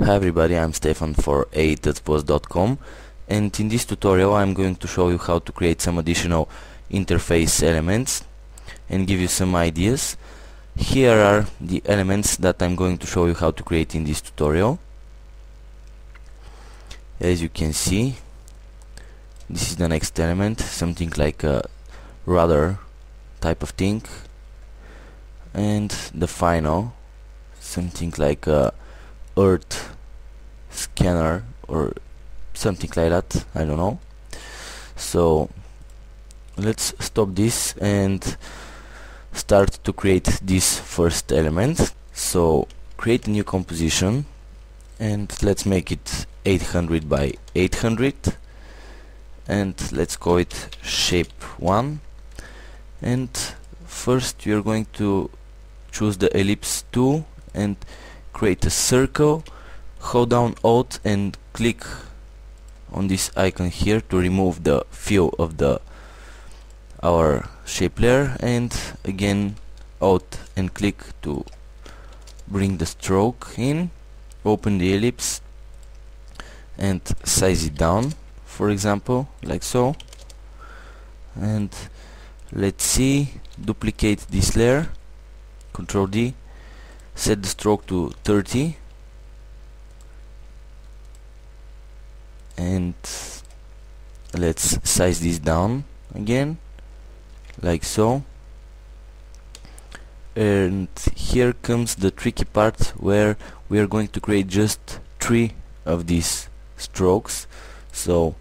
Hi everybody, I'm Stefan for a.post.com, and in this tutorial I'm going to show you how to create some additional interface elements and give you some ideas. Here are the elements that I'm going to show you how to create in this tutorial. As you can see, this is the next element, something like a radar type of thing, and the final, something like a Earth scanner or something like that, I don't know. So let's stop this and start to create this first element. So create a new composition and let's make it 800 by 800 and let's call it shape 1. And first we are going to choose the ellipse tool and create a circle. Hold down Alt and click on this icon here to remove the fill of our shape layer, and again Alt and click to bring the stroke in. Open the ellipse and size it down, for example, like so. And let's see, duplicate this layer, Ctrl D, set the stroke to 30 and let's size this down again, like so. And here comes the tricky part where we are going to create just 3 of these strokes. So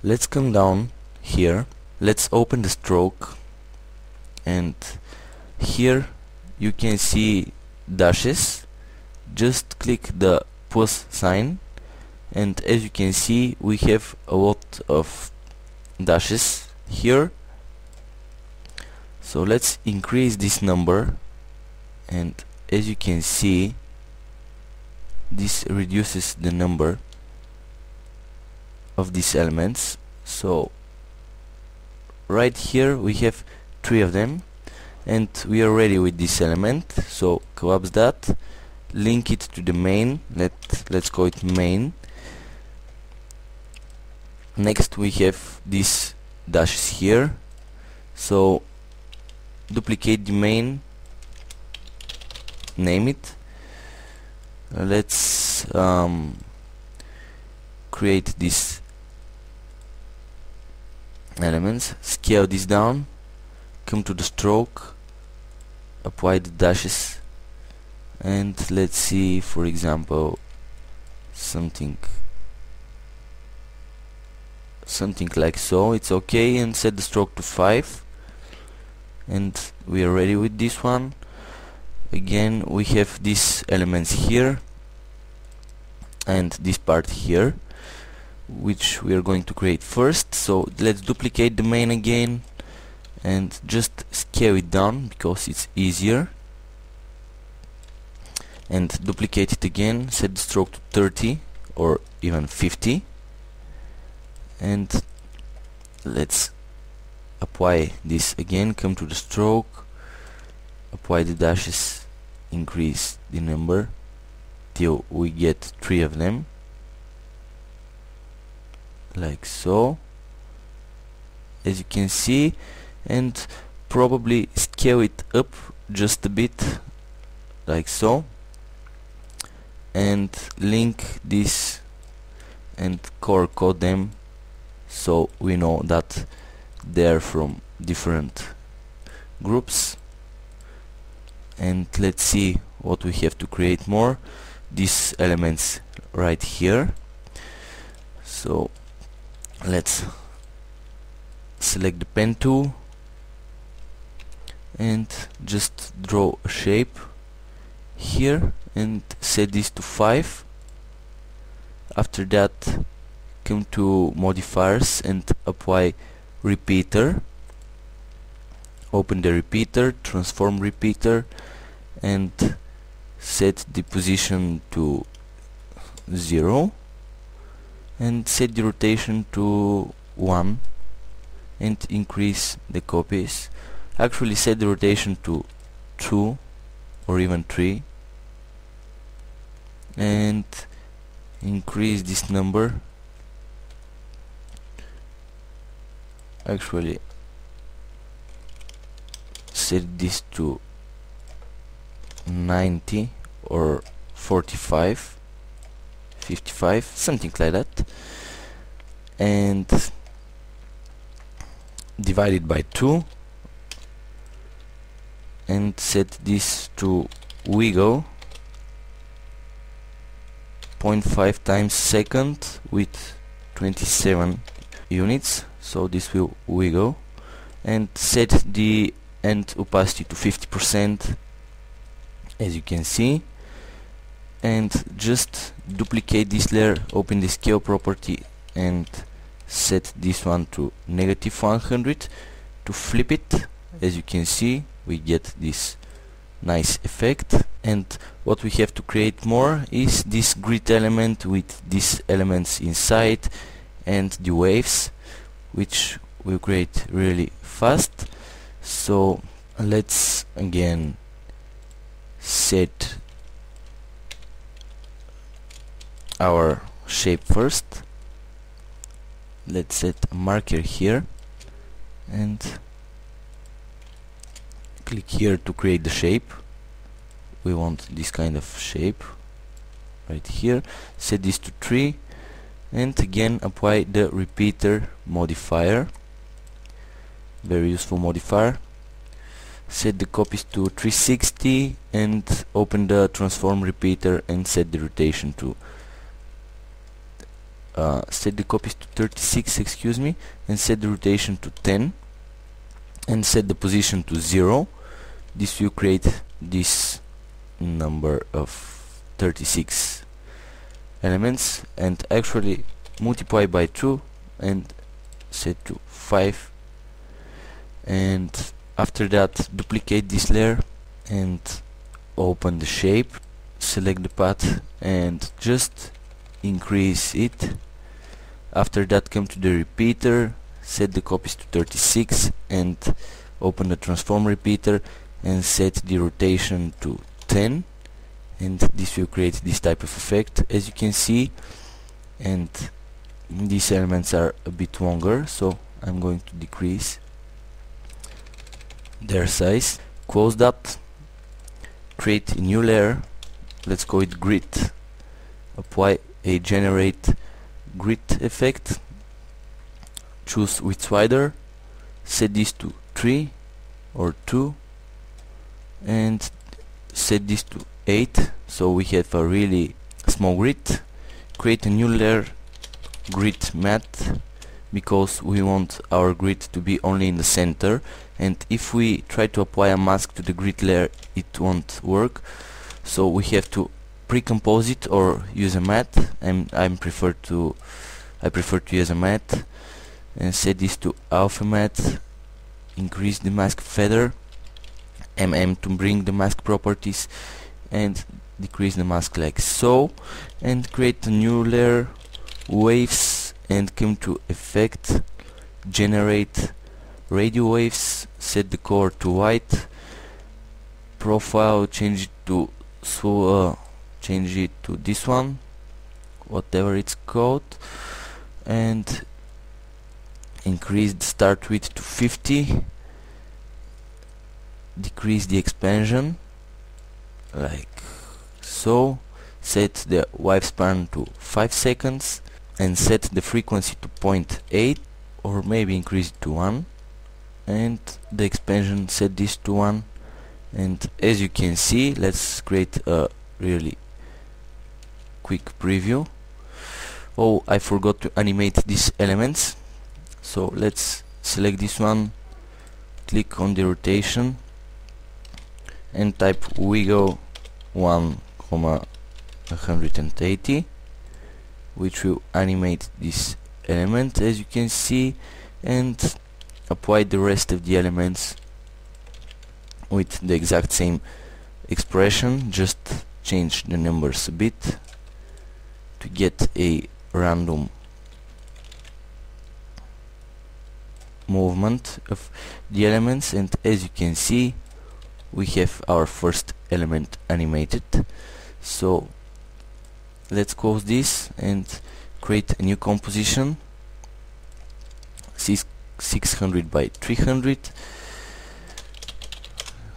let's come down here, let's open the stroke, and here you can see dashes. Just click the plus sign, and as you can see we have a lot of dashes here. So let's increase this number, and as you can see this reduces the number of these elements. So right here we have 3 of them and we are ready with this element. So collapse that, link it to the main, let's call it main. Next we have these dashes here, so duplicate the main, name it. Let's create these elements, scale this down, come to the stroke, apply the dashes, and let's see, for example, something like so. It's okay, and set the stroke to 5, and we are ready with this one. Again we have these elements here and this part here, which we are going to create first. So let's duplicate the main again and just scale it down because it's easier, and duplicate it again, set the stroke to 30 or even 50, and let's apply this again. Come to the stroke, apply the dashes, increase the number till we get 3 of them, like so, as you can see, and probably scale it up just a bit, like so, and link this and color code them so we know that they're from different groups. And let's see what we have to create more. These elements right here, so let's select the pen tool and just draw a shape here and set this to 5. After that come to modifiers and apply repeater. Open the repeater, transform repeater, and set the position to 0 and set the rotation to 1 and increase the copies. Actually set the rotation to 2 or even 3, and increase this number. Actually, set this to 90 or 45, 55, something like that, and divide it by 2 and set this to wiggle 0.5 times second with 27 units, so this will wiggle, and set the end opacity to 50%, as you can see, and just duplicate this layer, open the scale property and set this one to -100 to flip it. As you can see, we get this nice effect. And what we have to create more is this grid element with these elements inside and the waves, which will create really fast. So let's again set our shape first. Let's set a marker here and click here to create the shape. We want this kind of shape right here. Set this to 3 and again apply the repeater modifier, very useful modifier. Set the copies to 360 and open the transform repeater and set the rotation to set the copies to 36, excuse me, and set the rotation to 10 and set the position to 0. This will create this number of 36 elements, and actually multiply by 2 and set to 5, and after that duplicate this layer and open the shape, select the path and just increase it. After that come to the repeater, set the copies to 36 and open the transform repeater and set the rotation to 10, and this will create this type of effect, as you can see. And these elements are a bit longer, so I'm going to decrease their size. Close that, create a new layer, let's call it grid, apply a generate grid effect, choose width slider, set this to 3 or 2 and set this to 8, so we have a really small grid. Create a new layer, grid matte, because we want our grid to be only in the center, and if we try to apply a mask to the grid layer it won't work, so we have to pre-compose it or use a matte. I prefer to use a matte, and set this to alpha matte, increase the mask feather, to bring the mask properties, and decrease the mask like so, and create a new layer, waves, and come to effect, generate radio waves, set the color to white, profile change it to this one, whatever it's called, and increase the start width to 50, decrease the expansion like so, set the lifespan to 5 seconds and set the frequency to 0.8 or maybe increase it to 1, and the expansion set this to 1. And as you can see, let's create a really quick preview. Oh, I forgot to animate these elements, so let's select this one, click on the rotation and type wiggle 1,180, which will animate this element, as you can see, and apply the rest of the elements with the exact same expression, just change the numbers a bit to get a random movement of the elements. And as you can see, we have our first element animated. So let's close this and create a new composition, 600 by 300.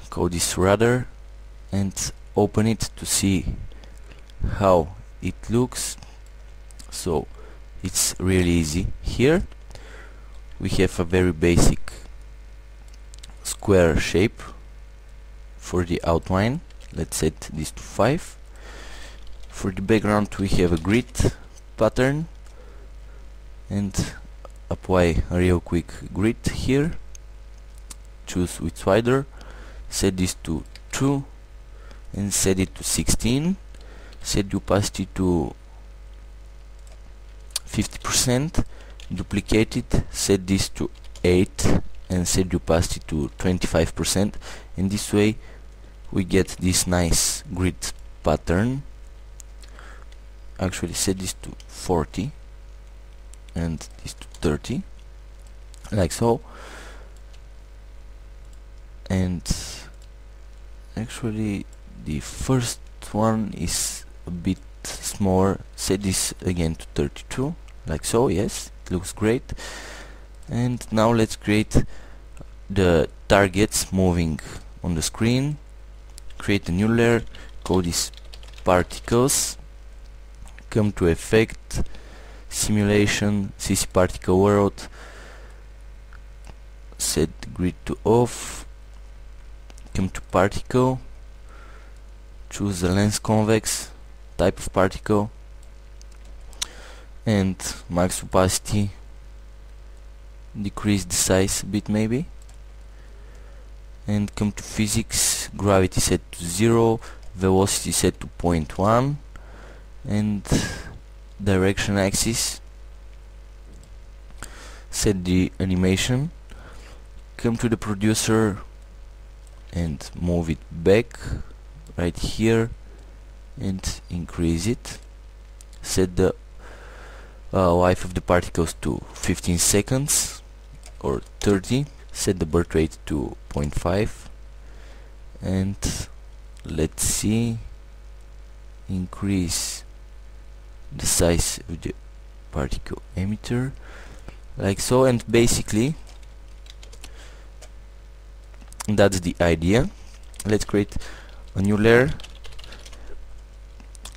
Call this radar and open it to see how it looks. So it's really easy. Here we have a very basic square shape for the outline. Let's set this to 5. For the background we have a grid pattern, and apply a real quick grid here. Choose width slider, set this to 2 and set it to 16. Set the opacity to 50%, duplicate it, set this to 8 and set the opacity to 25%, and this way we get this nice grid pattern. Actually set this to 40 and this to 30, like so. And actually the first one is a bit smaller. Set this again to 32, like so. Yes, it looks great. And now let's create the targets moving on the screen. Create a new layer, call this particles, come to effect, simulation, CC particle world, set grid to off, come to particle, choose the lens convex, type of particle, and max opacity, decrease the size a bit maybe, and come to physics, gravity set to 0, velocity set to 0.1, and direction axis, set the animation, come to the producer and move it back right here and increase it. Set the life of the particles to 15 seconds or 30. Set the birth rate to 0.5 and let's see, increase the size of the particle emitter, like so. And basically that's the idea. Let's create a new layer,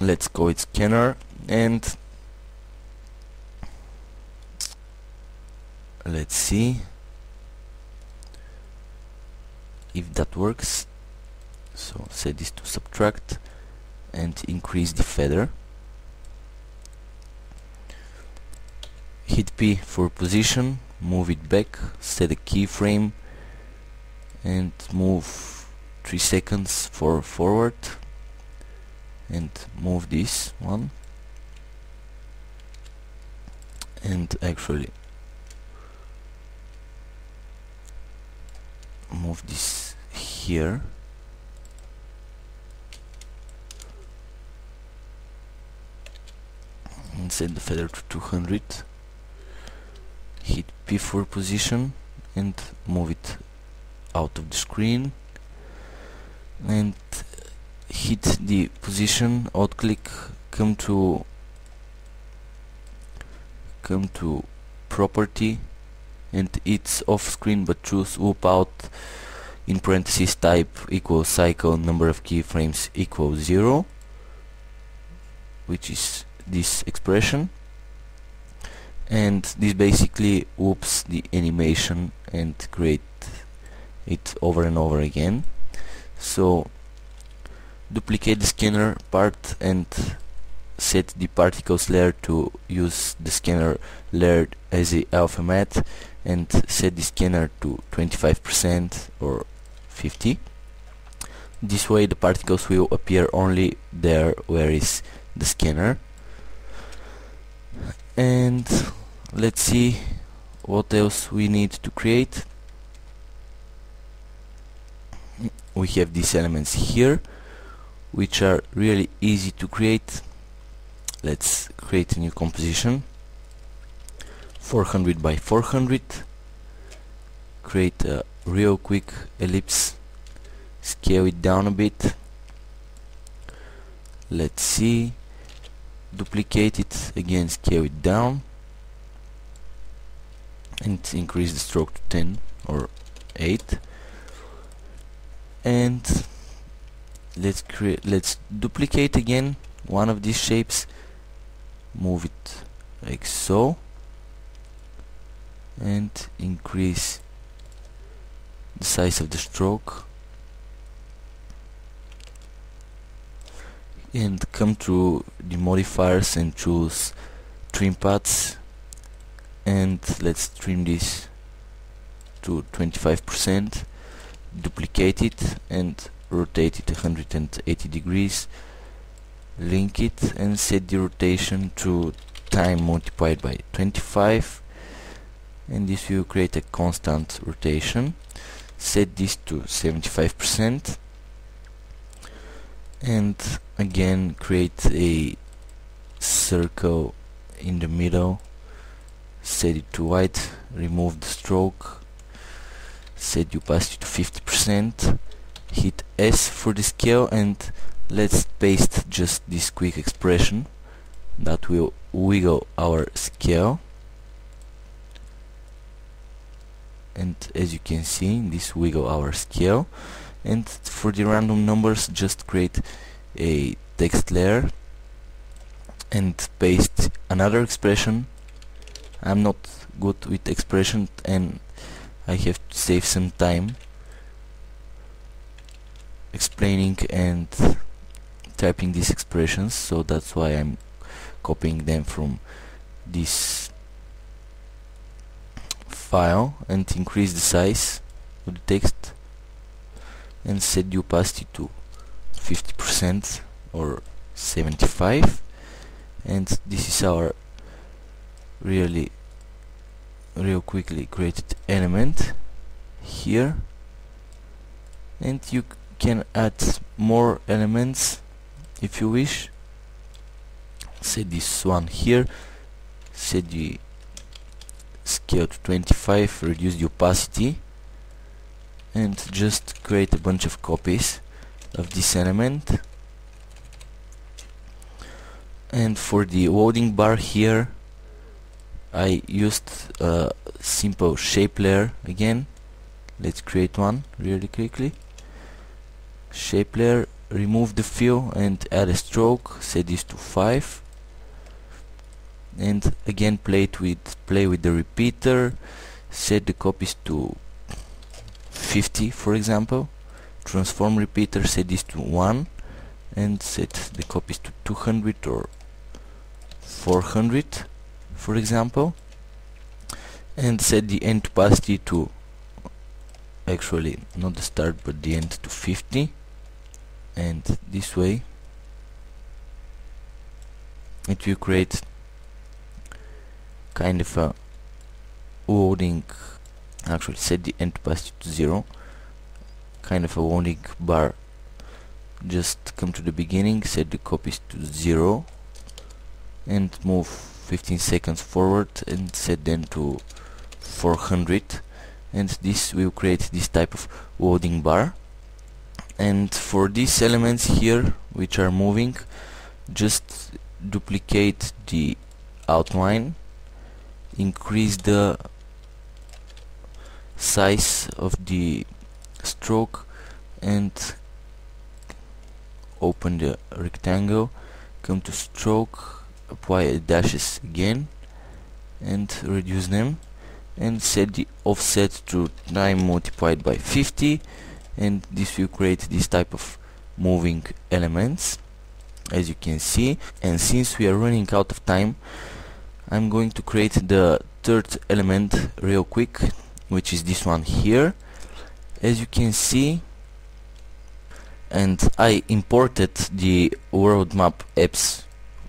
let's call it scanner, and let's see if that works. So set this to subtract and increase the feather. Hit P for position, move it back, set a keyframe and move 3 seconds for forward, and move this one, and actually move this here, and set the feather to 200. Hit P for position and move it out of the screen, and hit the position, alt click, come to property, and it's off screen, but choose loop out in parentheses type equals cycle number of keyframes equals 0, which is this expression, and this basically loops the animation and create it over and over again. So duplicate the scanner part and set the particles layer to use the scanner layer as a alpha matte, and set the scanner to 25% or 50. This way the particles will appear only there where is the scanner. And let's see what else we need to create. We have these elements here which are really easy to create. Let's create a new composition, 400 by 400, create a real quick ellipse, scale it down a bit. Let's see, duplicate it again, scale it down, and increase the stroke to 10 or 8. And let's duplicate again one of these shapes, move it like so, and increase the size of the stroke, and come to the modifiers and choose trim paths, and let's trim this to 25%, duplicate it and rotate it 180 degrees, link it and set the rotation to time multiplied by 25, and this will create a constant rotation. Set this to 75%, and again create a circle in the middle, set it to white, remove the stroke, set the opacity to 50%, hit S for the scale, and let's paste just this quick expression that will wiggle our scale. And as you can see, this wiggle our scale. And for the random numbers, just create a text layer and paste another expression. I'm not good with expression and I have to save some time explaining and typing these expressions, so that's why I'm copying them from this file, and increase the size of the text and set the opacity to 50% or 75, and this is our real quickly created element here. And you can add more elements if you wish. Set this one here, set the scale to 25, reduce the opacity, and just create a bunch of copies of this element. And for the loading bar here, I used a simple shape layer again. Let's create one really quickly. Shape layer, remove the fill and add a stroke, set this to 5, and again play with the repeater, set the copies to 50 for example, transform repeater, set this to 1, and set the copies to 200 or 400 for example, and set the end opacity to, actually not the start but the end, to 50, and this way it will create kind of a loading, actually set the end opacity to 0, kind of a loading bar. Just come to the beginning, set the copies to 0 and move 15 seconds forward and set them to 400, and this will create this type of loading bar. And for these elements here which are moving, just duplicate the outline, increase the size of the stroke, and open the rectangle, come to stroke, apply dashes again and reduce them, and set the offset to time multiplied by 50, and this will create this type of moving elements as you can see. And since we are running out of time, I'm going to create the third element real quick, which is this one here, as you can see. And I imported the world map apps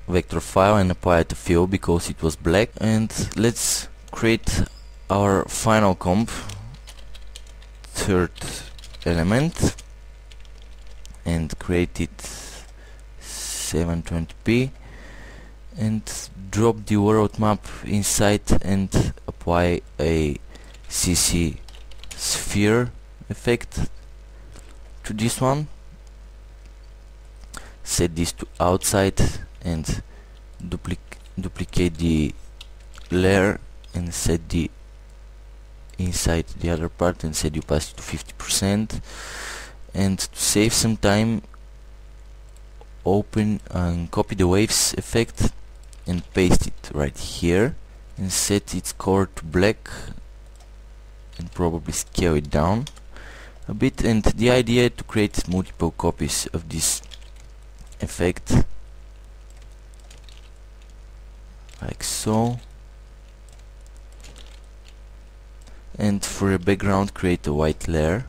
vector file and applied a fill because it was black. And let's create our final comp, third element, and create it 720p, and drop the world map inside and apply a CC sphere effect to this one. Set this to outside and duplicate the layer and set the inside the other part and set the opacity to 50%. And to save some time, open and copy the waves effect and paste it right here and set its color to black and probably scale it down a bit. And the idea to create multiple copies of this effect, like so. And for a background, create a white layer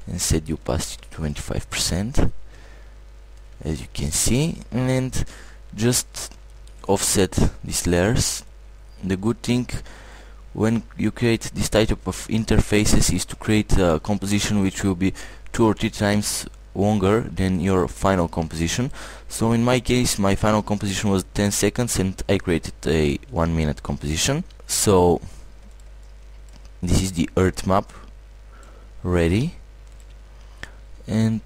and set the opacity to 25%, as you can see, and just offset these layers. The good thing when you create this type of interfaces is to create a composition which will be 2 or 3 times longer than your final composition. So in my case, my final composition was 10 seconds and I created a 1 minute composition. So this is the Earth map ready, and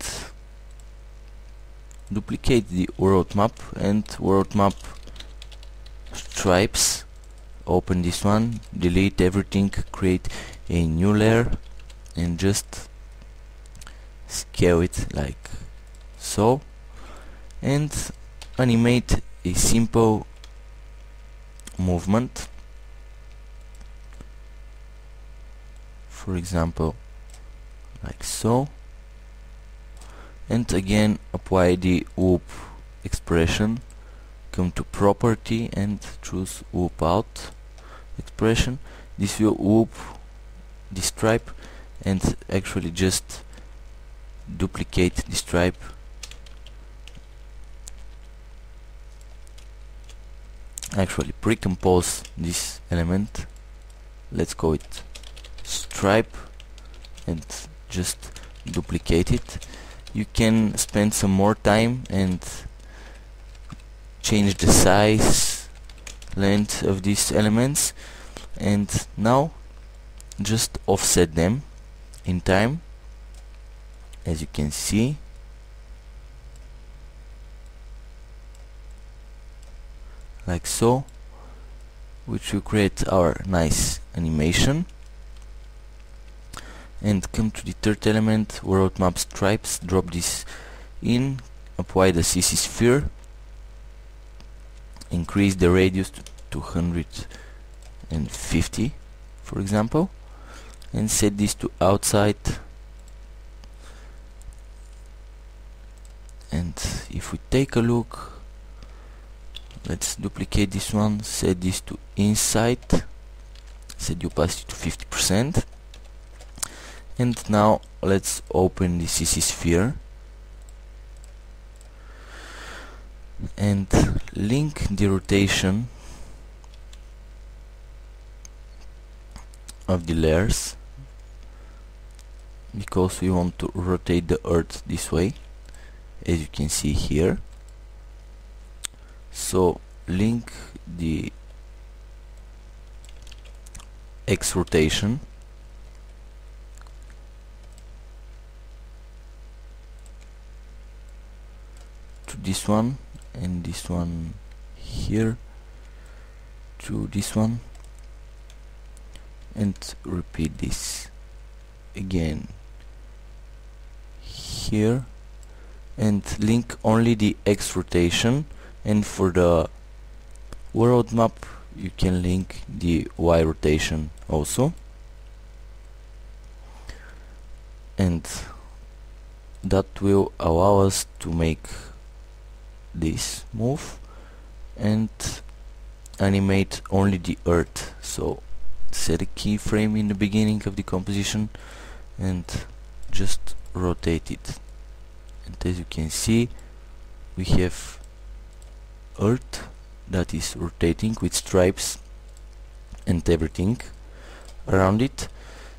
duplicate the world map and world map stripes. Open this one, delete everything, create a new layer and just scale it like so, and animate a simple movement. For example, like so, and again apply the loop expression. Come to property and choose loop out expression. This will loop the stripe and actually just duplicate the stripe. Actually pre-compose this element. Let's call it stripe and just duplicate it. You can spend some more time and change the size, length of these elements, and now just offset them in time, as you can see. Like so, which will create our nice animation. And come to the third element, world map stripes, drop this in, apply the CC sphere, increase the radius to 250 for example, and set this to outside. And if we take a look, let's duplicate this one, set this to inside, set the opacity to 50%. And now let's open the CC sphere and link the rotation of the layers, because we want to rotate the Earth this way, as you can see here. So link the X rotation to this one, and this one here to this one, and repeat this again here, and link only the X rotation. And for the world map you can link the Y rotation also, and that will allow us to make this move and animate only the Earth. So set a keyframe in the beginning of the composition and just rotate it, and as you can see we have Earth that is rotating with stripes and everything around it.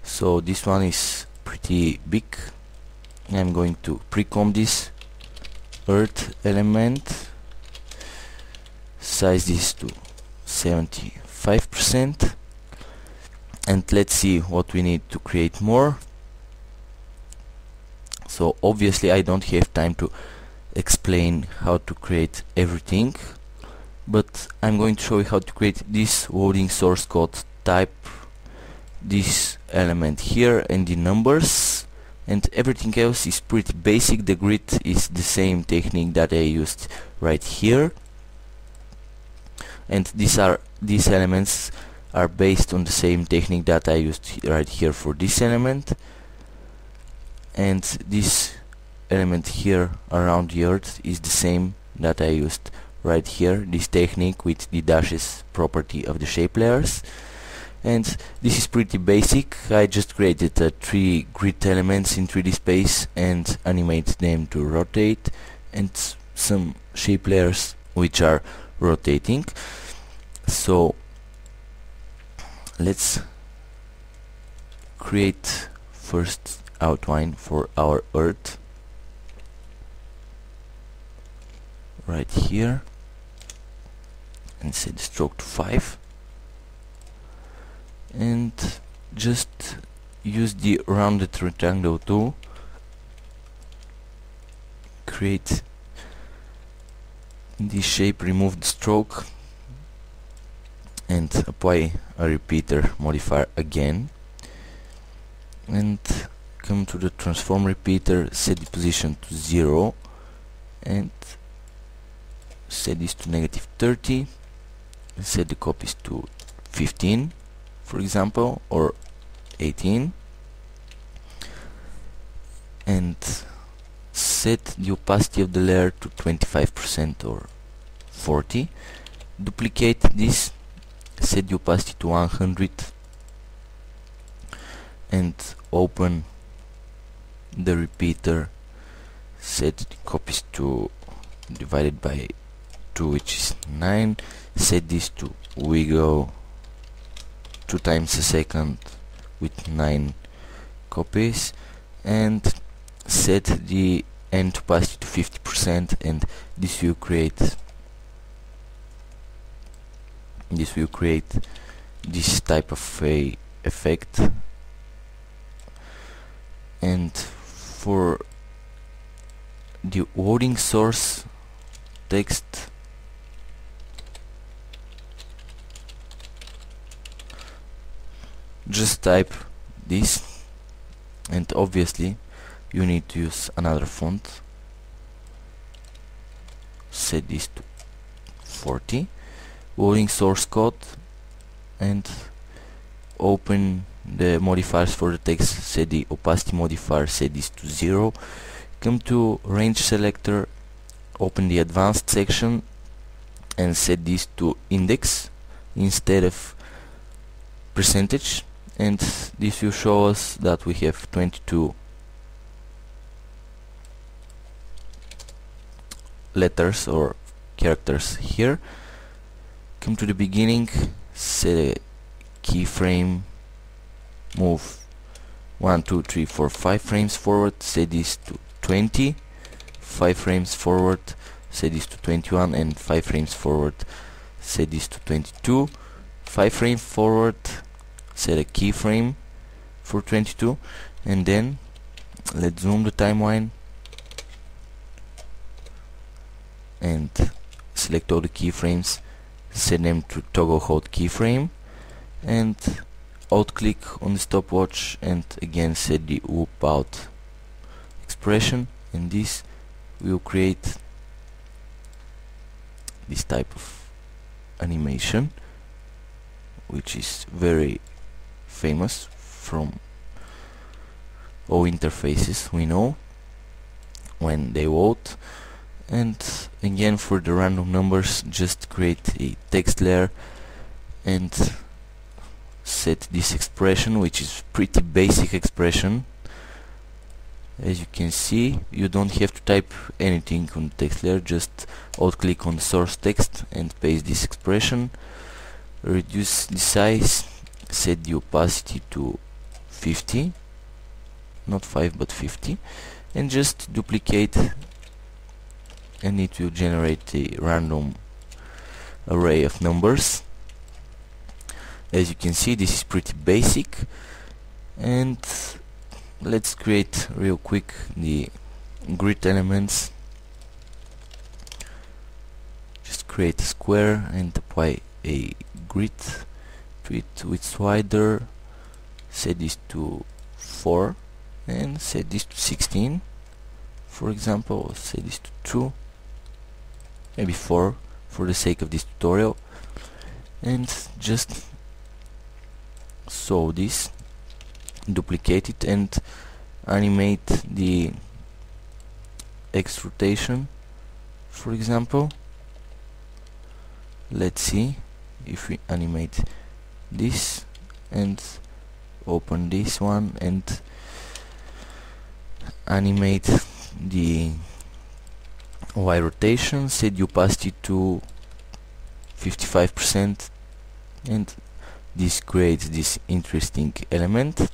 So this one is pretty big. I'm going to pre-comb this Earth element, size this to 75%, and let's see what we need to create more. So obviously I don't have time to explain how to create everything, but I'm going to show you how to create this loading source code. Type this element here and the numbers, and everything else is pretty basic. The grid is the same technique that I used right here, and these elements are based on the same technique that I used right here for this element, and this element here around the earth is the same that I used right here, this technique with the dashes property of the shape layers. And this is pretty basic. I just created 3 grid elements in 3D space and animate them to rotate, and some shape layers which are rotating. So let's create first outline for our earth right here and set the stroke to 5, and just use the rounded rectangle tool, create this shape, remove the stroke, and apply a repeater modifier again, and come to the transform repeater, set the position to 0 and set this to -30, set the copies to 15 for example, or 18, and set the opacity of the layer to 25% or 40. Duplicate this, set the opacity to 100 and open the repeater, set the copies to divided by 2, which is 9, set this to wiggle 2 times a second with 9 copies, and set the end opacity to 50%, and this will create this type of a effect. And for the loading source text, just type this, and obviously you need to use another font. Set this to 40. Loading source code, and open the modifiers for the text, set the opacity modifier, set this to 0. Come to range selector, open the advanced section and set this to index instead of percentage, and this will show us that we have 22 letters or characters here. Come to the beginning, set a keyframe, move 1, 2, 3, 4, 5 frames forward, set this to 20, 5 frames forward, set this to 21, and 5 frames forward, set this to 22, 5 frames forward, set a keyframe for 22, and then let's zoom the timeline and select all the keyframes, set them to toggle hold keyframe, and alt click on the stopwatch and again set the loop out expression, and this will create this type of animation, which is very famous from all interfaces we know when they load. And again, for the random numbers, just create a text layer and set this expression, which is pretty basic expression. As you can see, you don't have to type anything on the text layer, just alt click on the source text and paste this expression. Reduce the size, set the opacity to 50, not 5 but 50, and just duplicate, and it will generate a random array of numbers. As you can see, this is pretty basic, and let's create real quick the grid elements. Just create a square and apply a grid to it with wider, set this to 4 and set this to 16, for example, set this to 2, maybe 4 for the sake of this tutorial, and just sew this, duplicate it and animate the X rotation, for example. Let's see if we animate this and open this one and animate the Y rotation, set the opacity to 55%, and this creates this interesting element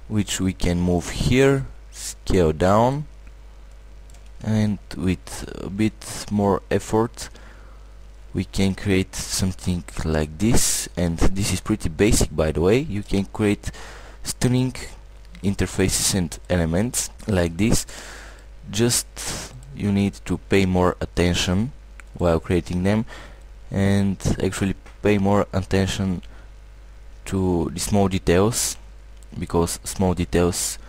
which we can move here, scale down, and with a bit more effort we can create something like this. And this is pretty basic, by the way. You can create stunning interfaces and elements like this, just you need to pay more attention while creating them, and actually pay more attention to the small details, because small details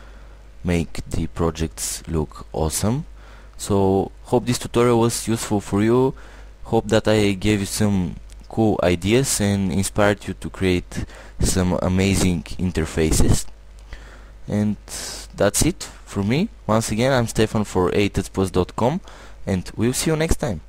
make the projects look awesome. So hope this tutorial was useful for you. Hope that I gave you some cool ideas and inspired you to create some amazing interfaces. And that's it for me. Once again, I'm Stefan for 8tutsplus.com, and we'll see you next time.